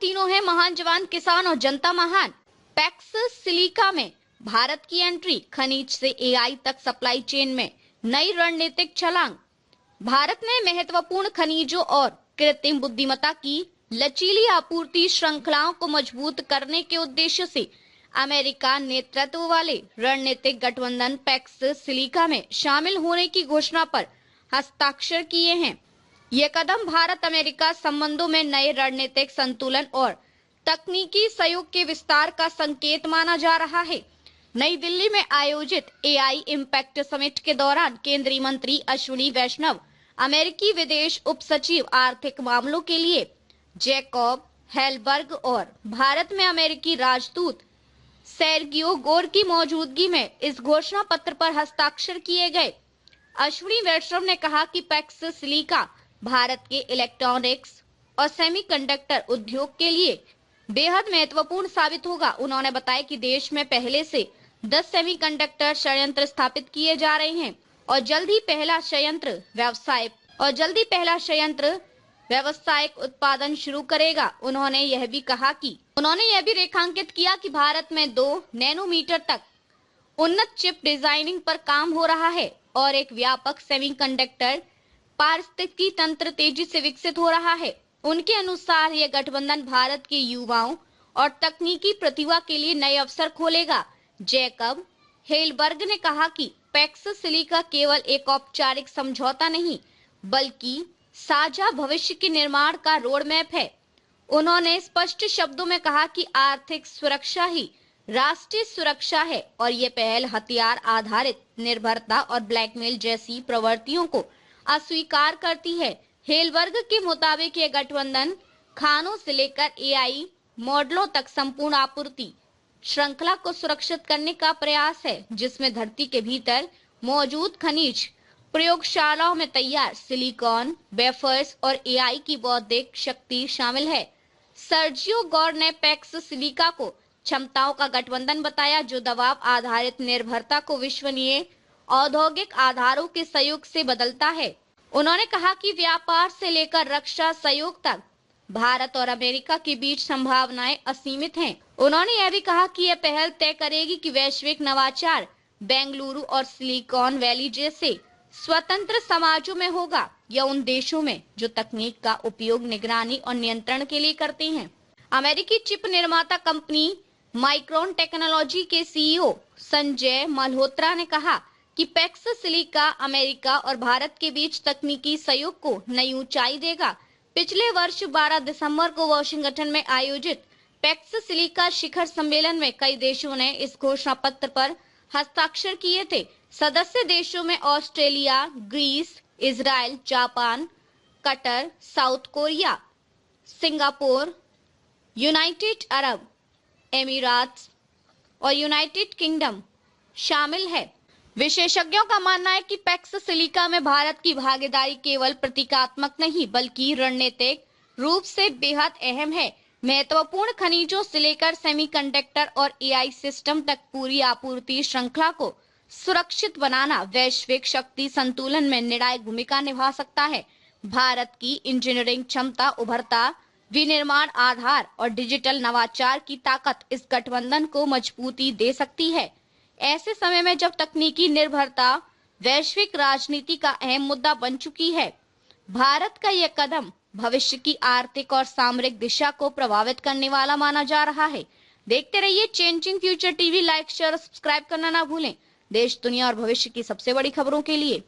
तीनों हैं महान जवान, किसान और जनता महान। पैक्स सिलिका में भारत की एंट्री, खनिज से एआई तक सप्लाई चेन में नई रणनीतिक छलांग। भारत ने महत्वपूर्ण खनिजों और कृत्रिम बुद्धिमत्ता की लचीली आपूर्ति श्रृंखलाओं को मजबूत करने के उद्देश्य से अमेरिका नेतृत्व वाले रणनीतिक गठबंधन पैक्स सिलिका में शामिल होने की घोषणा पर हस्ताक्षर किए हैं। ये कदम भारत अमेरिका संबंधों में नए रणनीतिक संतुलन और तकनीकी सहयोग के विस्तार का संकेत माना जा रहा है। नई दिल्ली में आयोजित एआई इम्पैक्ट समिट के दौरान केंद्रीय मंत्री अश्विनी वैष्णव, अमेरिकी विदेश उप सचिव आर्थिक मामलों के लिए जैकब हेलबर्ग और भारत में अमेरिकी राजदूत सेर्गियो गोर की मौजूदगी में इस घोषणा पत्र पर हस्ताक्षर किए गए। अश्विनी वैष्णव ने कहा कि पैक्स सिलिका भारत के इलेक्ट्रॉनिक्स और सेमीकंडक्टर उद्योग के लिए बेहद महत्वपूर्ण साबित होगा। उन्होंने बताया कि देश में पहले से 10 सेमीकंडक्टर संयंत्र स्थापित किए जा रहे हैं और जल्द ही पहला संयंत्र व्यावसायिक उत्पादन शुरू करेगा। उन्होंने यह भी रेखांकित किया कि भारत में 2 नैनोमीटर तक उन्नत चिप डिजाइनिंग पर काम हो रहा है और एक व्यापक सेमीकंडक्टर पारिस्थितिकी तंत्र तेजी से विकसित हो रहा है। उनके अनुसार यह गठबंधन भारत के युवाओं और तकनीकी प्रतिभा के लिए नए अवसर खोलेगा। जैकब हेलबर्ग ने कहा कि पैक्स सिलिका केवल एक औपचारिक समझौता नहीं, बल्कि साझा भविष्य के निर्माण का रोड मैप है। उन्होंने स्पष्ट शब्दों में कहा कि आर्थिक सुरक्षा ही राष्ट्रीय सुरक्षा है और ये पहल हथियार आधारित निर्भरता और ब्लैकमेल जैसी प्रवृत्तियों को अस्वीकार करती है। हेलबर्ग के मुताबिक ये गठबंधन खानों से लेकर एआई मॉडलों तक संपूर्ण आपूर्ति श्रृंखला को सुरक्षित करने का प्रयास है, जिसमें धरती के भीतर मौजूद खनिज, प्रयोगशालाओं में तैयार सिलिकॉन, वेफर्स और एआई की बौद्धिक शक्ति शामिल है। सर्जियो गौर ने पैक्स सिलिका को क्षमताओं का गठबंधन बताया, जो दबाव आधारित निर्भरता को विश्वसनीय औद्योगिक आधारों के सहयोग से बदलता है। उन्होंने कहा कि व्यापार से लेकर रक्षा सहयोग तक भारत और अमेरिका के बीच संभावनाएं असीमित हैं। उन्होंने यह भी कहा कि यह पहल तय करेगी कि वैश्विक नवाचार बेंगलुरु और सिलिकॉन वैली जैसे स्वतंत्र समाजों में होगा या उन देशों में जो तकनीक का उपयोग निगरानी और नियंत्रण के लिए करते हैं। अमेरिकी चिप निर्माता कंपनी माइक्रोन टेक्नोलॉजी के सीईओ संजय मल्होत्रा ने कहा कि पैक्स सिलिका अमेरिका और भारत के बीच तकनीकी सहयोग को नई ऊंचाई देगा। पिछले वर्ष 12 दिसंबर को वाशिंगटन में आयोजित पैक्स सिलिका शिखर सम्मेलन में कई देशों ने इस घोषणा पत्र पर हस्ताक्षर किए थे। सदस्य देशों में Australia, Greece, Israel, Japan, Qatar, South Korea, Singapore, United Arab Emirates और यूनाइटेड किंगडम शामिल है। विशेषज्ञों का मानना है कि पैक्स सिलिका में भारत की भागीदारी केवल प्रतीकात्मक नहीं, बल्कि रणनीतिक रूप से बेहद अहम है। महत्वपूर्ण खनिजों से लेकर सेमीकंडक्टर और एआई सिस्टम तक पूरी आपूर्ति श्रृंखला को सुरक्षित बनाना वैश्विक शक्ति संतुलन में निर्णायक भूमिका निभा सकता है। भारत की इंजीनियरिंग क्षमता, उभरता विनिर्माण आधार और डिजिटल नवाचार की ताकत इस गठबंधन को मजबूती दे सकती है। ऐसे समय में जब तकनीकी निर्भरता वैश्विक राजनीति का अहम मुद्दा बन चुकी है, भारत का यह कदम भविष्य की आर्थिक और सामरिक दिशा को प्रभावित करने वाला माना जा रहा है। देखते रहिए changing future TV. Like, share और सब्सक्राइब करना ना भूलें। देश, दुनिया और भविष्य की सबसे बड़ी खबरों के लिए।